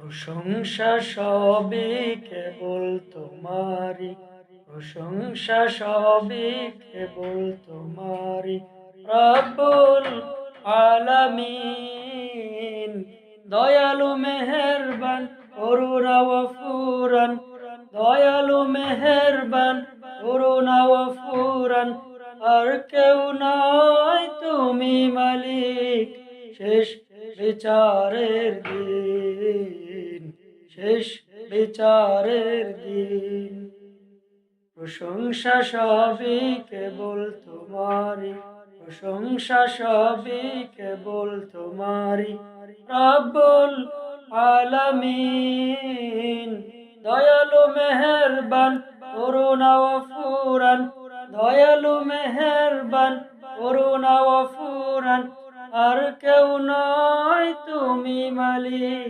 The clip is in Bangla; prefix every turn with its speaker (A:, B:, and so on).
A: প্রশংসা সবই কেবল তোমারি, প্রশংসা সবই কেবল তোমারি। রব্বুল আলামিন, দয়ালু মেহেরবান, করুণা ও ফুরান, দয়ালু মেহেরবান, করুণা ও ফুরান। আর কেউ নয়, তুমি মালিক, শেষ বিচারের দিন, শেষ বিচারের দিন। প্রশংসা সবই কেবল তোমারি, প্রশংসা সবই কেবল তোমারি। রব্বুল আলামিন, দয়ালু মেহেরবান, করুণা ও ফুরান, দয়ালু মেহেরবান, করুণা ও ফুরান। আর কেউ নয়, তুমি মালিক,